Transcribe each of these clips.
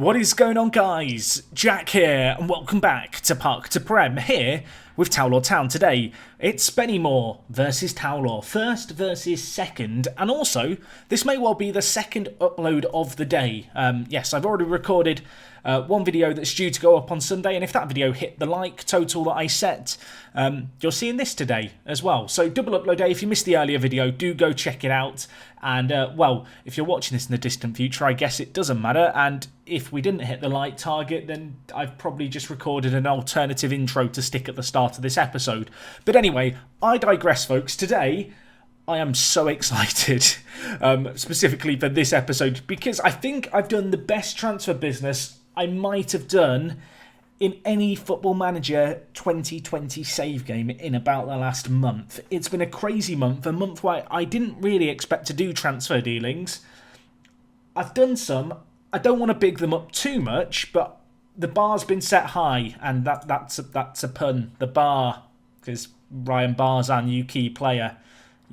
What is going on, guys? Jack here, and welcome back to Park to Prem here with Towlaw Town. Today, it's Spennymoor versus Towlaw, first versus second, and also, this may well be the second upload of the day. Yes, I've already recorded one video that's due to go up on Sunday, and if that video hit the like total that I set, you're seeing this today as well. So double upload day. If you missed the earlier video, do go check it out. And well, if you're watching this in the distant future, I guess it doesn't matter. And if we didn't hit the like target, then I've probably just recorded an alternative intro to stick at the start of this episode. But anyway, I digress, folks. Today, I am so excited, specifically for this episode, because I think I've done the best transfer business I might have done in any Football Manager 2020 save game in about the last month. It's been a crazy month, a month where I didn't really expect to do transfer dealings. I've done some. I don't want to big them up too much, but the bar's been set high, and that's a pun. The bar, because Ryan Barr's our new key player.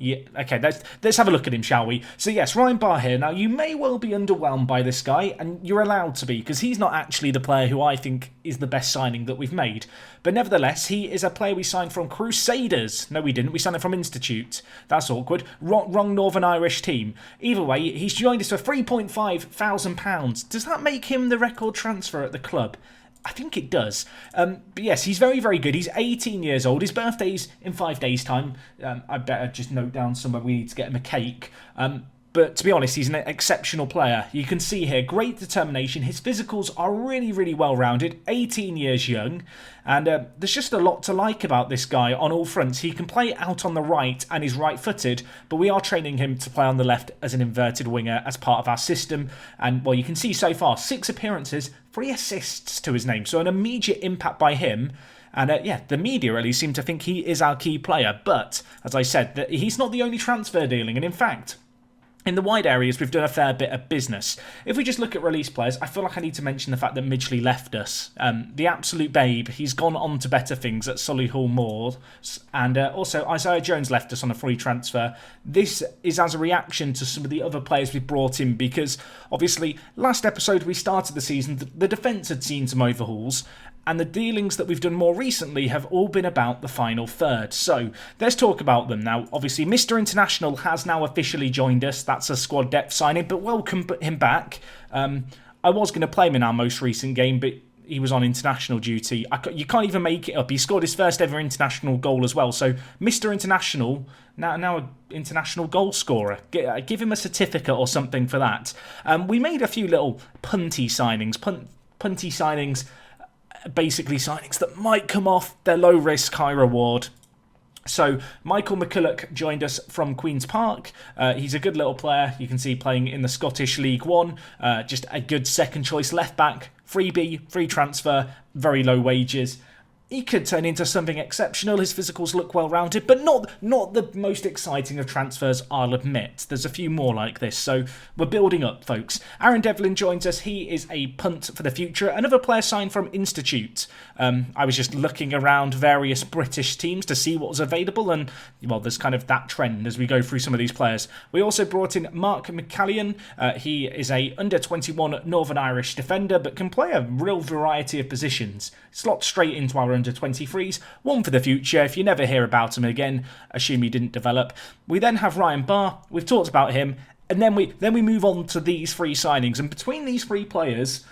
Yeah, okay, let's have a look at him, shall we? So yes, Ryan Barr here. Now, you may well be underwhelmed by this guy, and you're allowed to be, because he's not actually the player who I think is the best signing that we've made. But nevertheless, he is a player we signed from Crusaders. No, we didn't. We signed him from Institute. That's awkward. Wrong Northern Irish team. Either way, he's joined us for £3,500. Does that make him the record transfer at the club? I think it does. But yes, he's very, very good. He's 18 years old. His birthday's in 5 days' time. I better just note down somewhere we need to get him a cake. But to be honest, he's an exceptional player. You can see here, great determination. His physicals are really, really well-rounded. 18 years young. And there's just a lot to like about this guy on all fronts. He can play out on the right and is right-footed, but we are training him to play on the left as an inverted winger as part of our system. And, well, you can see so far, 6 appearances, 3 assists to his name. So an immediate impact by him. And yeah, the media really seem to think he is our key player. But, as I said, he's not the only transfer dealing. And in fact, in the wide areas, we've done a fair bit of business. If we just look at release players, I feel like I need to mention the fact that Midgley left us. The absolute babe. He's gone on to better things at Solihull Moors. And also, Isaiah Jones left us on a free transfer. This is as a reaction to some of the other players we brought in, because obviously, last episode we started the season, the defence had seen some overhauls, and the dealings that we've done more recently have all been about the final third. So, let's talk about them now. Obviously, Mr. International has now officially joined us. That's a squad depth signing, but welcome him back. I was going to play him in our most recent game, but he was on international duty. You can't even make it up. He scored his first ever international goal as well. So, Mr. International, now an international goal scorer. Give him a certificate or something for that. We made a few little punty signings. Punty signings, basically signings that might come off. They're low risk, high reward. So Mcculloch joined us from Queen's Park. He's a good little player. You can see playing in the Scottish League One. Just a good second choice left back. Freebie, free transfer, very low wages. He could turn into something exceptional. His physicals look well-rounded, but not the most exciting of transfers, I'll admit. There's a few more like this, so we're building up, folks. Devlin joins us. He is a punt for the future. Another player signed from Institute. I was just looking around various British teams to see what was available, and, well, there's kind of that trend as we go through some of these players. We also brought in Mcguire. He is a under-21 Northern Irish defender, but can play a real variety of positions. Slots straight into our under-23s, one for the future. If you never hear about him again, assume he didn't develop. We then have Ryan Barr. We've talked about him, and then we move on to these 3 signings. And between these 3 players,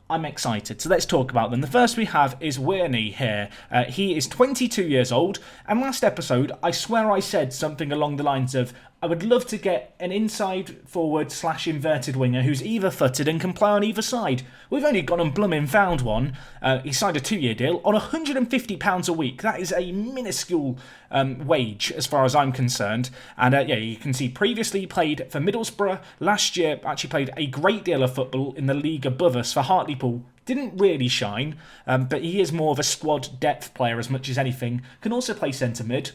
I'm excited. So let's talk about them. The first we have is Werney here. He is 22 years old, and last episode, I swear I said something along the lines of, I would love to get an inside forward / inverted winger who's either-footed and can play on either side. We've only gone and blooming found one. He signed a 2-year deal on £150 a week. That is a minuscule wage as far as I'm concerned. And yeah, you can see previously played for Middlesbrough. Last year actually played a great deal of football in the league above us for Hartlepool. Didn't really shine, but he is more of a squad depth player as much as anything. Can also play centre mid.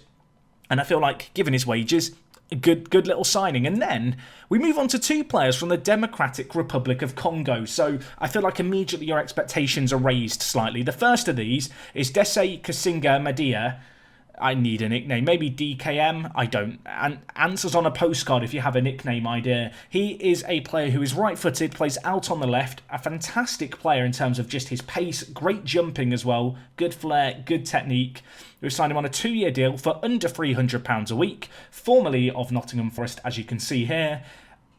And I feel like, given his wages, a good little signing. And then we move on to 2 players from the Democratic Republic of Congo. So I feel like immediately your expectations are raised slightly. The first of these is Dese Kasinga Madia. I need a nickname. Maybe DKM? I don't. And answers on a postcard if you have a nickname idea. He is a player who is right-footed, plays out on the left, a fantastic player in terms of just his pace, great jumping as well, good flair, good technique. We've signed him on a 2-year deal for under £300 a week, formerly of Nottingham Forest, as you can see here.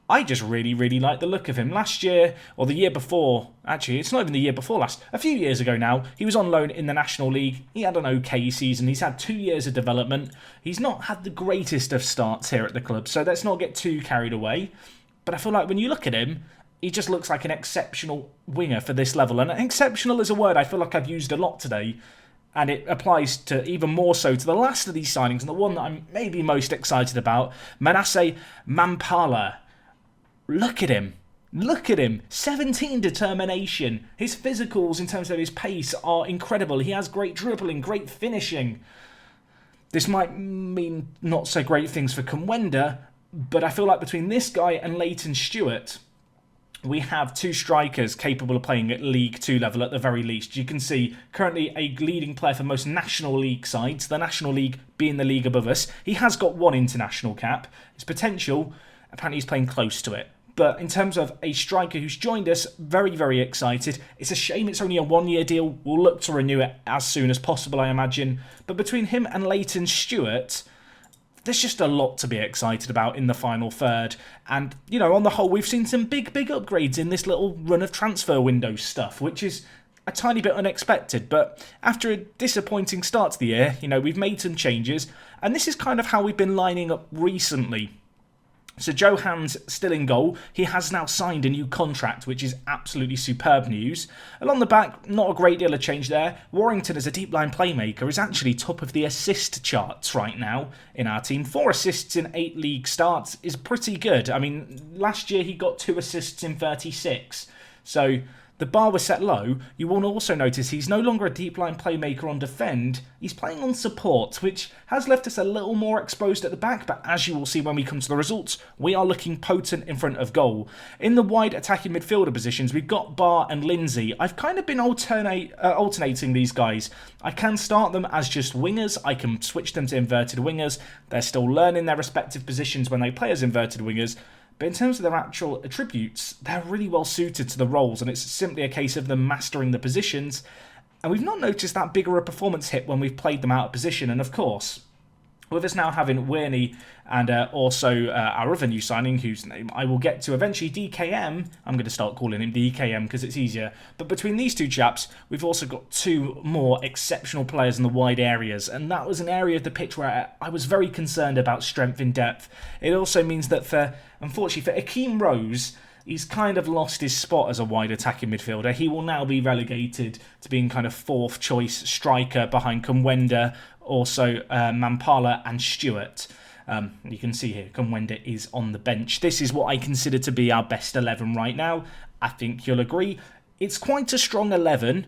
I just really, really like the look of him. Last year, or the year before, actually, it's not even the year before last, a few years ago now, he was on loan in the National League. He had an okay season. He's had 2 years of development. He's not had the greatest of starts here at the club, so let's not get too carried away. But I feel like when you look at him, he just looks like an exceptional winger for this level. And exceptional is a word I feel like I've used a lot today. And it applies to even more so to the last of these signings, and the one that I'm maybe most excited about, Manasseh Mampala. Look at him. Look at him. 17 determination. His physicals in terms of his pace are incredible. He has great dribbling, great finishing. This might mean not so great things for Kumwenda, but I feel like between this guy and Leighton Stewart, we have two strikers capable of playing at League 2 level at the very least. You can see currently a leading player for most National League sides, the National League being the league above us. He has got one international cap. His potential, apparently he's playing close to it. But in terms of a striker who's joined us, very, very excited. It's a shame it's only a 1-year deal. We'll look to renew it as soon as possible, I imagine. But between him and Leighton Stewart, there's just a lot to be excited about in the final third. And, you know, on the whole, we've seen some big, big upgrades in this little run of transfer window stuff, which is a tiny bit unexpected. But after a disappointing start to the year, you know, we've made some changes. And this is kind of how we've been lining up recently. So Johan's still in goal. He has now signed a new contract, which is absolutely superb news. Along the back, not a great deal of change there. Warrington, as a deep line playmaker, is actually top of the assist charts right now in our team. 4 assists in 8 league starts is pretty good. I mean, last year he got 2 assists in 36. So the bar was set low. You will also notice he's no longer a deep line playmaker on defend. He's playing on support, which has left us a little more exposed at the back. But as you will see when we come to the results, we are looking potent in front of goal. In the wide attacking midfielder positions, we've got Barr and Lindsay. I've kind of been alternating these guys. I can start them as just wingers. I can switch them to inverted wingers. They're still learning their respective positions when they play as inverted wingers. But in terms of their actual attributes, they're really well suited to the roles, and it's simply a case of them mastering the positions. And we've not noticed that bigger a performance hit when we've played them out of position. And of course, with us now having Werney and also our other new signing, whose name I will get to eventually, DKM. I'm going to start calling him DKM because it's easier. But between these two chaps, we've also got 2 more exceptional players in the wide areas. And that was an area of the pitch where I was very concerned about strength in depth. It also means that unfortunately for Akeem Rose, he's kind of lost his spot as a wide attacking midfielder. He will now be relegated to being kind of 4th choice striker behind Kumwenda, also Mampala and Stewart. You can see here, Kumwenda is on the bench. This is what I consider to be our best 11 right now. I think you'll agree. It's quite a strong 11.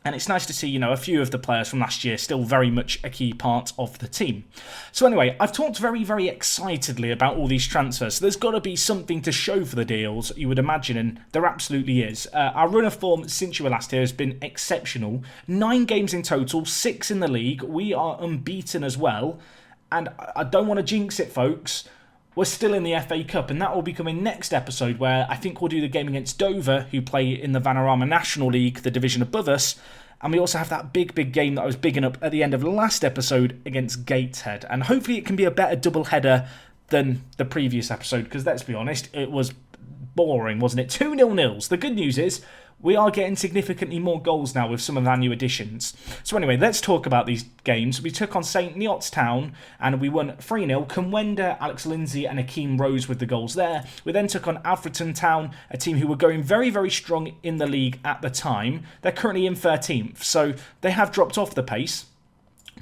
And it's nice to see, you know, a few of the players from last year still very much a key part of the team. So anyway, I've talked very, very excitedly about all these transfers. So there's got to be something to show for the deals, you would imagine, and there absolutely is. Our run of form since you were last here has been exceptional. 9 games in total, 6 in the league. We are unbeaten as well. And I don't want to jinx it, folks. We're still in the FA Cup, and that will be coming next episode, where I think we'll do the game against Dover, who play in the Vanarama National League, the division above us. And we also have that big, big game that I was bigging up at the end of the last episode against Gateshead. And hopefully it can be a better double-header than the previous episode, because let's be honest, it was boring, wasn't it? 2-0 nils. The good news is we are getting significantly more goals now with some of our new additions. So anyway, let's talk about these games. We took on St Neots Town and we won 3-0. Kumwenda, Alex Lindsay and Akeem Rose with the goals there. We then took on Alfreton Town, a team who were going very, very strong in the league at the time. They're currently in 13th, so they have dropped off the pace.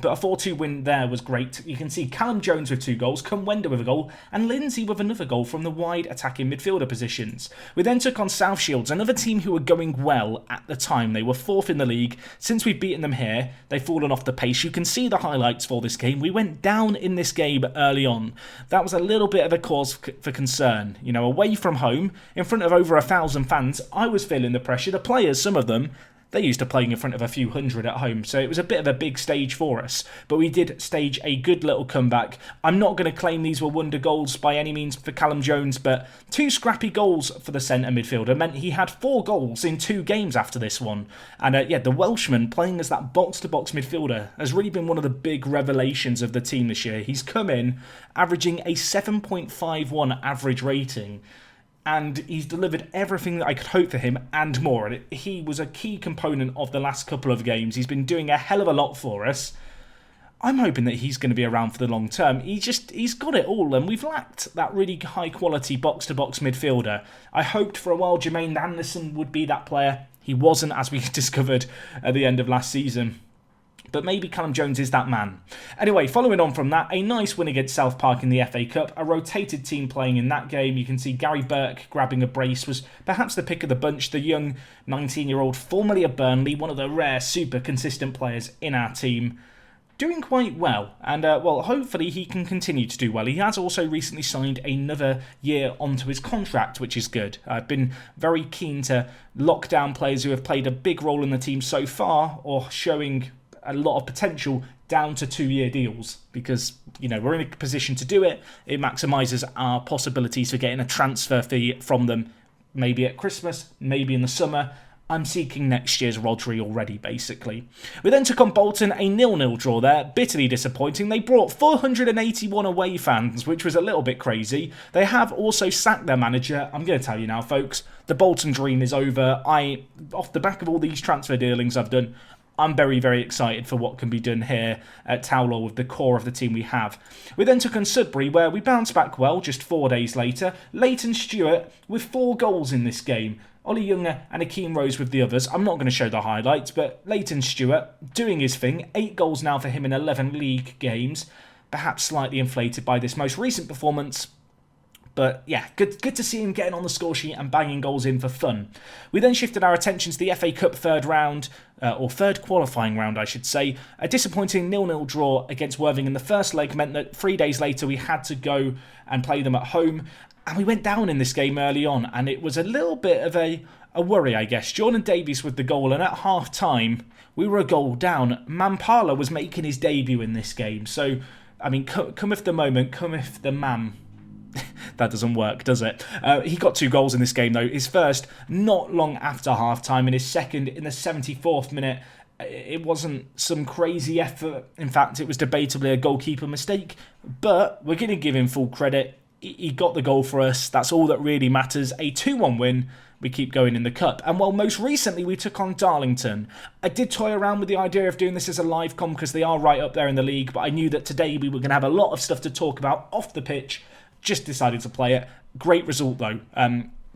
But a 4-2 win there was great. You can see Callum Jones with 2 goals, Kumwenda with a goal, and Lindsay with another goal from the wide attacking midfielder positions. We then took on South Shields, another team who were going well at the time. They were 4th in the league. Since we've beaten them here, they've fallen off the pace. You can see the highlights for this game. We went down in this game early on. That was a little bit of a cause for concern. You know, away from home, in front of over 1,000 fans, I was feeling the pressure. The players, some of them, They're used to playing in front of a few hundred at home, so it was a bit of a big stage for us. But we did stage a good little comeback. I'm not going to claim these were wonder goals by any means for Callum Jones, but 2 scrappy goals for the centre midfielder meant he had 4 goals in 2 games after this one. And the Welshman playing as that box-to-box midfielder has really been one of the big revelations of the team this year. He's come in averaging a 7.51 average rating, and he's delivered everything that I could hope for him and more. And he was a key component of the last couple of games. He's been doing a hell of a lot for us. I'm hoping that he's going to be around for the long term. He's got it all, and we've lacked that really high-quality box-to-box midfielder. I hoped for a while Jermaine Anderson would be that player. He wasn't, as we discovered at the end of last season. But maybe Callum Jones is that man. Anyway, following on from that, a nice win against South Park in the FA Cup. A rotated team playing in that game. You can see Gary Burke grabbing a brace was perhaps the pick of the bunch. The young 19-year-old, formerly of Burnley, one of the rare super consistent players in our team. Doing quite well, and hopefully he can continue to do well. He has also recently signed another year onto his contract, which is good. I've been very keen to lock down players who have played a big role in the team so far, or showing a lot of potential, down to 2-year deals, because we're in a position to do it. It maximises our possibilities for getting a transfer fee from them, maybe at Christmas, maybe in the summer. I'm seeking next year's Rodri already, basically. We then took on Bolton, a 0-0 draw there. Bitterly disappointing. They brought 481 away fans, which was a little bit crazy. They have also sacked their manager. I'm going to tell you now, folks, the Bolton dream is over. Off the back of all these transfer dealings I've done, I'm very, very excited for what can be done here at Towler with the core of the team we have. We then took on Sudbury, where we bounced back well just 4 days later. Leighton Stewart with 4 goals in this game. Ollie Younger and Akeem Rose with the others. I'm not going to show the highlights, but Leighton Stewart doing his thing. 8 goals now for him in 11 league games. Perhaps slightly inflated by this most recent performance. But yeah, good to see him getting on the score sheet and banging goals in for fun. We then shifted our attention to the FA Cup third round, or third qualifying round, I should say. A disappointing 0-0 draw against Worthing in the first leg meant that 3 days later we had to go and play them at home. And we went down in this game early on, and it was a little bit of a worry, I guess. Jordan Davies with the goal, and at half-time, we were a goal down. Mampala was making his debut in this game. So, I mean, cometh the moment, cometh the man. That doesn't work, does it? He got 2 goals in this game, though. His first not long after half-time, and his second in the 74th minute. It wasn't some crazy effort. In fact, it was debatably a goalkeeper mistake. But we're going to give him full credit. He got the goal for us. That's all that really matters. A 2-1 win. We keep going in the Cup. And most recently we took on Darlington. I did toy around with the idea of doing this as a live com because they are right up there in the league. But I knew that today we were going to have a lot of stuff to talk about off the pitch. Just decided to play it. Great result, though.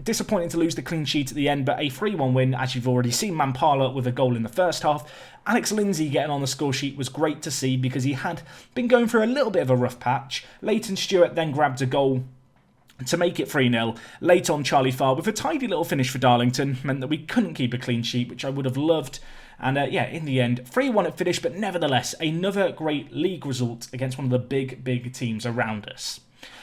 Disappointing to lose the clean sheet at the end, but a 3-1 win, as you've already seen. Mampala with a goal in the first half. Alex Lindsay getting on the score sheet was great to see because he had been going through a little bit of a rough patch. Leighton Stewart then grabbed a goal to make it 3-0. Late on, Charlie Farr with a tidy little finish for Darlington meant that we couldn't keep a clean sheet, which I would have loved. And in the end, 3-1 at finish, but nevertheless, another great league result against one of the big teams around us.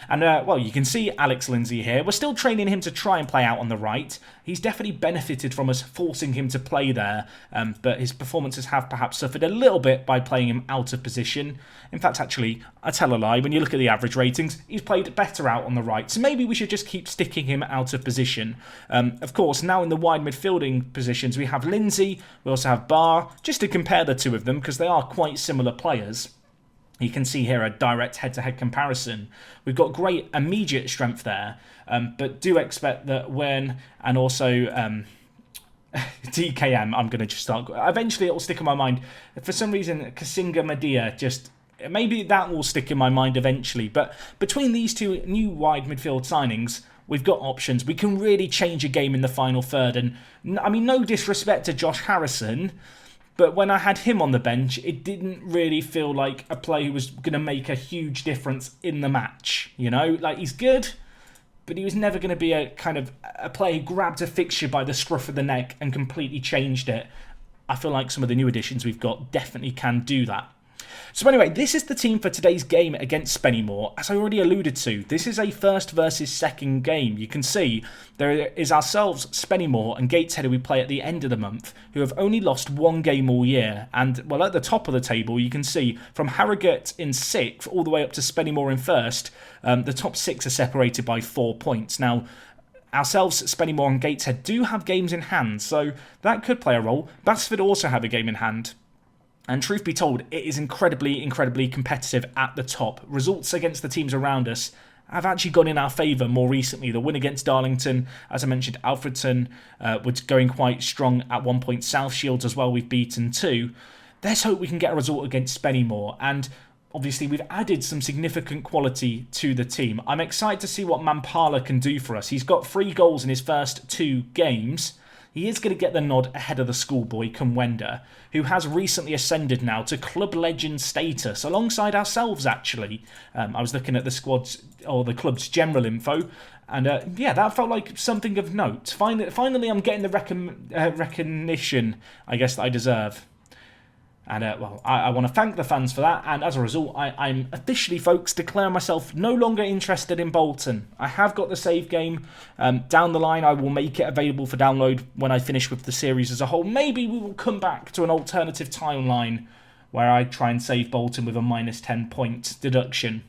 And, you can see Alex Lindsay here. We're still training him to try and play out on the right. He's definitely benefited from us forcing him to play there, but his performances have perhaps suffered a little bit by playing him out of position. In fact, actually, I tell a lie. When you look at the average ratings, he's played better out on the right, so maybe we should just keep sticking him out of position. Of course, now in the wide midfielding positions, we have Lindsay, we also have Barr, just to compare the two of them, because they are quite similar players. You can see here a direct head-to-head comparison. We've got great immediate strength there, but do expect that when, and also DKM, I'm going to just start. Eventually it will stick in my mind. For some reason, Kasinga Madia, maybe that will stick in my mind eventually. But between these two new wide midfield signings, we've got options. We can really change a game in the final third. And I mean, no disrespect to Josh Harrison, but when I had him on the bench, it didn't really feel like a player who was going to make a huge difference in the match. Like, he's good, but he was never going to be a kind of a player who grabbed a fixture by the scruff of the neck and completely changed it. I feel like some of the new additions we've got definitely can do that. So anyway, this is the team for today's game against Spennymoor. As I already alluded to, this is a first versus second game. You can see there is ourselves, Spennymoor, and Gateshead, who we play at the end of the month, who have only lost one game all year. And, well, at the top of the table, you can see from Harrogate in 6th all the way up to Spennymoor in 1st, the top 6 are separated by 4 points. Now, ourselves, Spennymoor and Gateshead do have games in hand, so that could play a role. Basford also have a game in hand. And truth be told, it is incredibly, incredibly competitive at the top. Results against the teams around us have actually gone in our favour more recently. The win against Darlington, as I mentioned, Alfredton was going quite strong at one point. South Shields as well, we've beaten 2. Let's hope we can get a result against Spennymoor. And obviously, we've added some significant quality to the team. I'm excited to see what Mampala can do for us. He's got 3 goals in his first 2 games. He is going to get the nod ahead of the schoolboy, Kumwenda, who has recently ascended now to club legend status, alongside ourselves, actually. I was looking at the squad's, or the club's general info, and yeah, that felt like something of note. Finally, I'm getting the recognition, I guess, that I deserve. And, well, I want to thank the fans for that, and as a result, I'm officially, folks, declaring myself no longer interested in Bolton. I have got the save game. Down the line, I will make it available for download when I finish with the series as a whole. Maybe we will come back to an alternative timeline where I try and save Bolton with a minus 10 point deduction.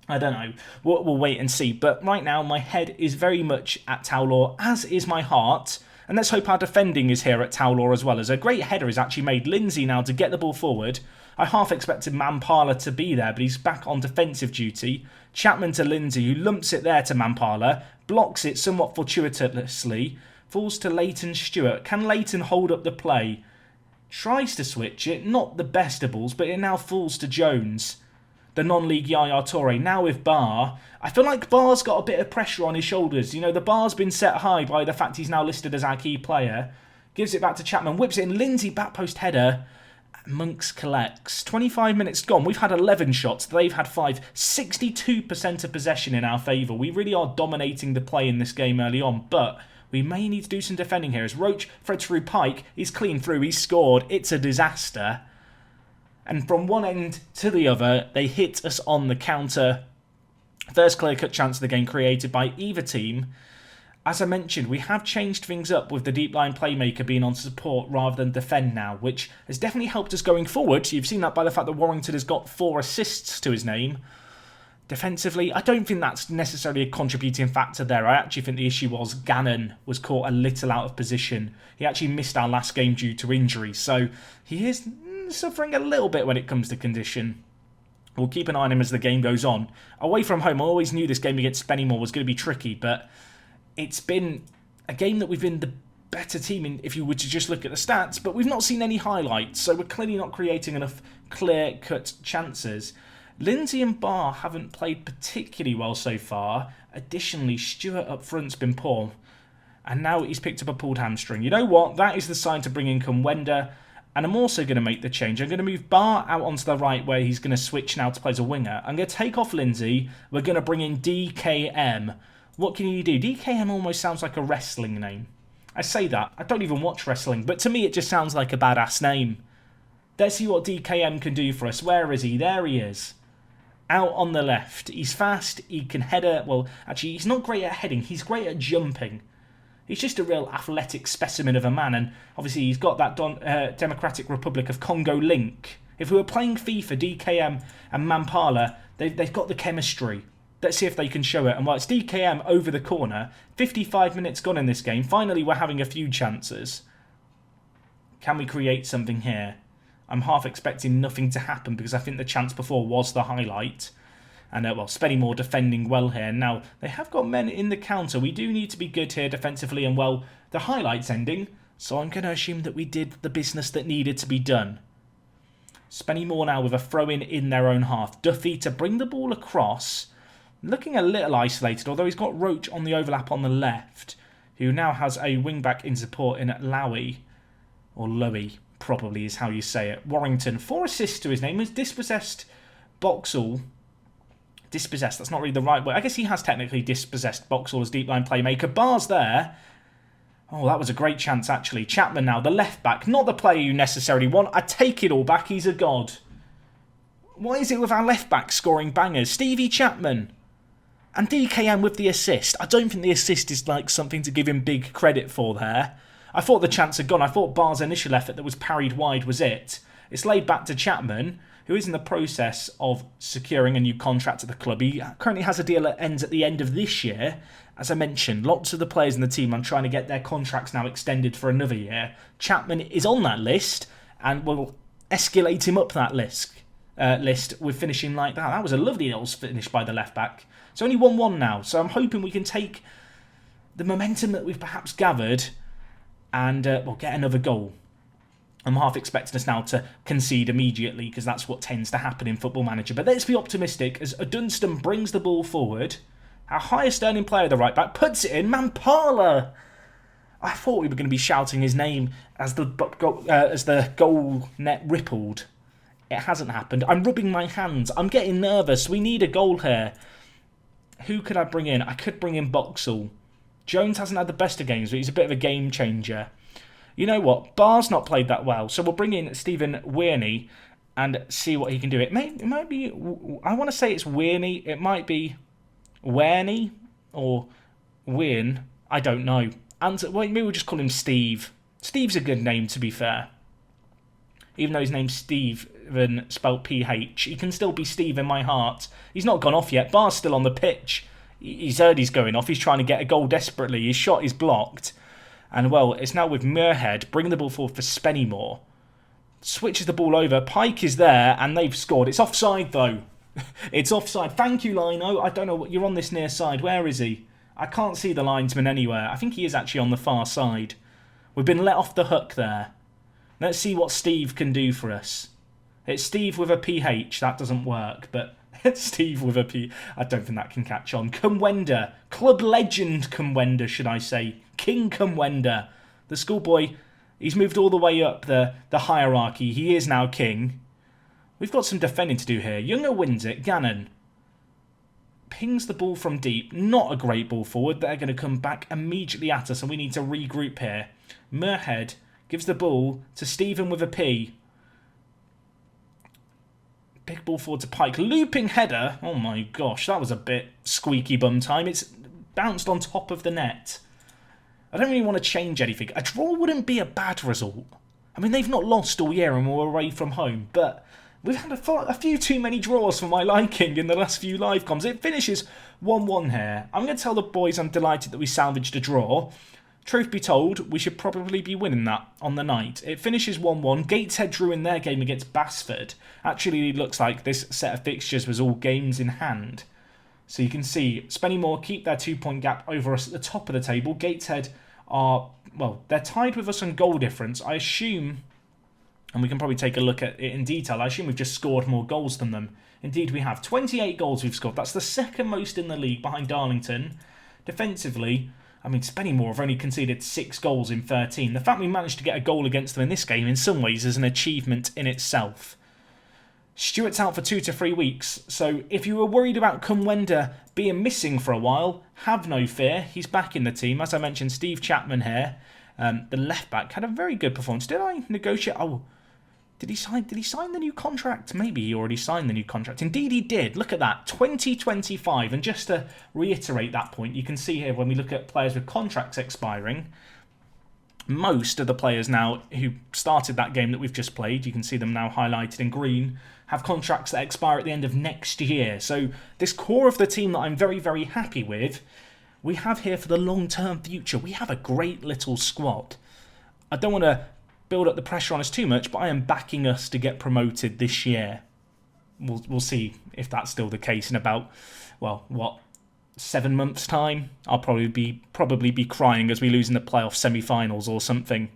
I don't know. We'll wait and see. But right now, my head is very much at Towlaw, as is my heart. And let's hope our defending is here at Towlaw as well, as a great header is actually made. Lindsay now to get the ball forward. I half expected Mampala to be there, but he's back on defensive duty. Chapman to Lindsay, who lumps it there to Mampala, blocks it somewhat fortuitously, falls to Leighton Stewart. Can Leighton hold up the play? Tries to switch it, not the best of balls, but it now falls to Jones. The non-league Yaya Toure, now with Barr. I feel like Barr's got a bit of pressure on his shoulders. You know, the bar's been set high by the fact he's now listed as our key player. Gives it back to Chapman, whips it in. Lindsay, back post header. Monks collects. 25 minutes gone. We've had 11 shots. They've had 5. 62% of possession in our favour. We really are dominating the play in this game early on, but we may need to do some defending here. As Roach threads through Pike, he's clean through, he's scored. It's a disaster. And from one end to the other, they hit us on the counter. First clear-cut chance of the game created by either team. As I mentioned, we have changed things up with the deep line playmaker being on support rather than defend now, which has definitely helped us going forward. You've seen that by the fact that Warrington has got 4 assists to his name. Defensively, I don't think that's necessarily a contributing factor there. I actually think the issue was Gannon was caught a little out of position. He actually missed our last game due to injury, so he is suffering a little bit when it comes to condition. We'll keep an eye on him as the game goes on. Away from home, I always knew this game against Spennymoor was going to be tricky, but it's been a game that we've been the better team in if you were to just look at the stats, but we've not seen any highlights, so we're clearly not creating enough clear-cut chances. Lindsay and Barr haven't played particularly well so far. Additionally, Stewart up front's been poor, and now he's picked up a pulled hamstring. You know what? That is the sign to bring in Kumwenda. And I'm also going to make the change. I'm going to move Barr out onto the right where he's going to switch now to play as a winger. I'm going to take off Lindsay. We're going to bring in DKM. What can you do? DKM almost sounds like a wrestling name. I say that. I don't even watch wrestling. But to me, it just sounds like a badass name. Let's see what DKM can do for us. Where is he? There he is. Out on the left. He's fast. He can header. Well, actually, he's not great at heading. He's great at jumping. He's just a real athletic specimen of a man, and obviously he's got that Democratic Republic of Congo link. If we were playing FIFA, DKM and Mampala, they've got the chemistry. Let's see if they can show it. And while it's DKM over the corner, 55 minutes gone in this game. Finally, we're having a few chances. Can we create something here? I'm half expecting nothing to happen because I think the chance before was the highlight. And, well, Spennymoor defending well here. Now, they have got men in the counter. We do need to be good here defensively. And, well, the highlight's ending. So I'm going to assume that we did the business that needed to be done. Spennymoor now with a throw-in in their own half. Duffy to bring the ball across. Looking a little isolated, although he's got Roach on the overlap on the left, who now has a wing-back in support in Lowy. Or Lowy, probably is how you say it. Warrington, 4 assists to his name. Has dispossessed Boxall. Dispossessed, that's not really the right word. I guess he has technically dispossessed Boxall as deep line playmaker. Barr's there. Oh, that was a great chance, actually. Chapman now, the left back. Not the player you necessarily want. I take it all back. He's a god. Why is it with our left back scoring bangers? Stevie Chapman. And DKM with the assist. I don't think the assist is like something to give him big credit for there. I thought the chance had gone. I thought Barr's initial effort that was parried wide was it. It's laid back to Chapman, who is in the process of securing a new contract at the club. He currently has a deal that ends at the end of this year. As I mentioned, lots of the players in the team are trying to get their contracts now extended for another year. Chapman is on that list and will escalate him up that list with finishing like that. That was a lovely little finish by the left back. It's only 1-1 now, so I'm hoping we can take the momentum that we've perhaps gathered and we'll get another goal. I'm half expecting us now to concede immediately because that's what tends to happen in Football Manager. But let's be optimistic as Dunstan brings the ball forward. Our highest earning player, the right back, puts it in. Mampala! I thought we were going to be shouting his name as the goal net rippled. It hasn't happened. I'm rubbing my hands. I'm getting nervous. We need a goal here. Who could I bring in? I could bring in Boxall. Jones hasn't had the best of games, but he's a bit of a game changer. You know what? Barr's not played that well, so we'll bring in Stephen Weirney and see what he can do. It might be. I want to say it's Weirney. It might be Weirney or Wyn. I don't know. And maybe we'll just call him Steve. Steve's a good name, to be fair. Even though his name's Stephen, spelt PH, he can still be Steve in my heart. He's not gone off yet. Barr's still on the pitch. He's heard he's going off. He's trying to get a goal desperately. His shot is blocked. And, well, it's now with Muirhead bringing the ball forward for Spennymoor. Switches the ball over. Pike is there, and they've scored. It's offside, though. It's offside. Thank you, Lino. I don't know what you're on this near side. Where is he? I can't see the linesman anywhere. I think he is actually on the far side. We've been let off the hook there. Let's see what Steve can do for us. It's Steve with a PH. That doesn't work, but it's Steve with a P. I don't think that can catch on. Kumwenda. Club legend Kumwenda, should I say. King Kumwenda. The schoolboy, he's moved all the way up the hierarchy. He is now king. We've got some defending to do here. Younger wins it. Gannon pings the ball from deep. Not a great ball forward. They're going to come back immediately at us, and we need to regroup here. Muirhead gives the ball to Stephen with a P. Big ball forward to Pike. Looping header. Oh my gosh, that was a bit squeaky bum time. It's bounced on top of the net. I don't really want to change anything. A draw wouldn't be a bad result. I mean, they've not lost all year and we're away from home, but we've had a few too many draws for my liking in the last few live comms. It finishes 1-1 here. I'm going to tell the boys I'm delighted that we salvaged a draw. Truth be told, we should probably be winning that on the night. It finishes 1-1. Gateshead drew in their game against Basford. Actually, it looks like this set of fixtures was all games in hand. So you can see Spennymoor keep their 2-point gap over us at the top of the table. Gateshead are, well, they're tied with us on goal difference. I assume, and we can probably take a look at it in detail, I assume we've just scored more goals than them. Indeed, we have. 28 goals we've scored. That's the second most in the league behind Darlington. Defensively, I mean, Spennymoor have only conceded 6 goals in 13. The fact we managed to get a goal against them in this game in some ways is an achievement in itself. Stewart's out for 2 to 3 weeks, so if you were worried about Kumwenda being missing for a while, have no fear. He's back in the team. As I mentioned, Steve Chapman here, the left back, had a very good performance. Did I negotiate? Oh, did he sign the new contract? Maybe he already signed the new contract. Indeed he did. Look at that, 2025. And just to reiterate that point, you can see here when we look at players with contracts expiring, most of the players now who started that game that we've just played, you can see them now highlighted in green, have contracts that expire at the end of next year. So this core of the team that I'm very, very happy with, we have here for the long-term future. We have a great little squad. I don't want to build up the pressure on us too much, but I am backing us to get promoted this year. We'll see if that's still the case in about, well, what, 7 months' time? I'll probably be crying as we lose in the playoff semi-finals or something.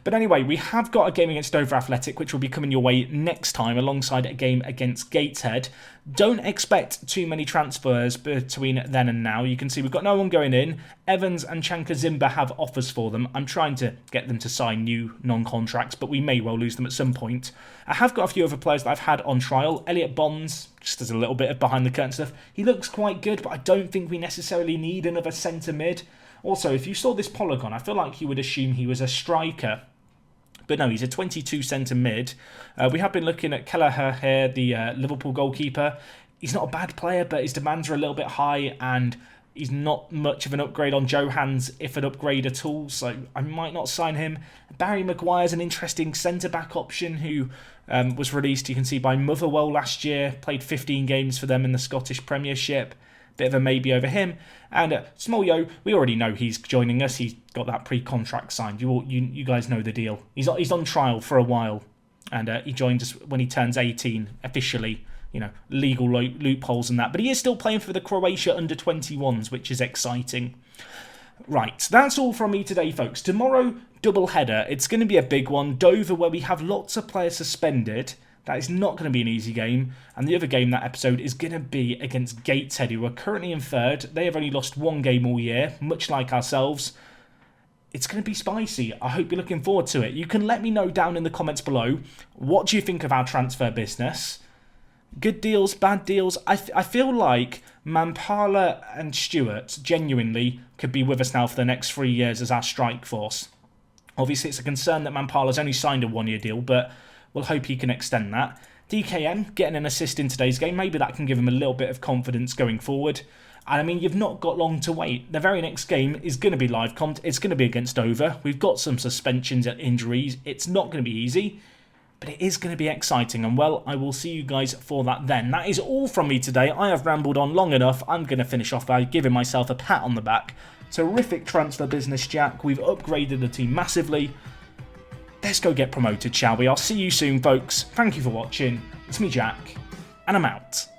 But anyway, we have got a game against Dover Athletic, which will be coming your way next time, alongside a game against Gateshead. Don't expect too many transfers between then and now. You can see we've got no one going in. Evans and Chanka Zimba have offers for them. I'm trying to get them to sign new non-contracts, but we may well lose them at some point. I have got a few other players that I've had on trial. Elliot Bonds, just as a little bit of behind-the-curtain stuff. He looks quite good, but I don't think we necessarily need another centre mid. Also, if you saw this polygon, I feel like you would assume he was a striker. But no, he's a 22 centre mid. We have been looking at Kelleher here, the Liverpool goalkeeper. He's not a bad player, but his demands are a little bit high, and he's not much of an upgrade on Johans, if an upgrade at all, so I might not sign him. Barry Mcguire is an interesting centre-back option who was released, you can see, by Motherwell last year. Played 15 games for them in the Scottish Premiership. Bit of a maybe over him. And Small Yo, we already know he's joining us. He's got that pre-contract signed. You guys know the deal. He's on trial for a while, and he joined us when he turns 18 officially. You know, legal loopholes and that. But he is still playing for the Croatia under-21s, which is exciting. Right, that's all from me today, folks. Tomorrow, double header. It's going to be a big one. Dover, where we have lots of players suspended. That is not going to be an easy game. And the other game that episode is going to be against Gateshead, who are currently in third. They have only lost one game all year, much like ourselves. It's going to be spicy. I hope you're looking forward to it. You can let me know down in the comments below. What do you think of our transfer business? Good deals, bad deals. I feel like Mampala and Stewart genuinely could be with us now for the next 3 years as our strike force. Obviously, it's a concern that Mampala's only signed a one-year deal, but we'll hope he can extend that. DKM getting an assist in today's game. Maybe that can give him a little bit of confidence going forward. And I mean, you've not got long to wait. The very next game is going to be live comp. It's going to be against Dover. We've got some suspensions and injuries. It's not going to be easy. But it is going to be exciting, and well, I will see you guys for that then. That is all from me today. I have rambled on long enough. I'm going to finish off by giving myself a pat on the back. Terrific transfer business, Jack. We've upgraded the team massively. Let's go get promoted, shall we? I'll see you soon, folks. Thank you for watching. It's me, Jack, and I'm out.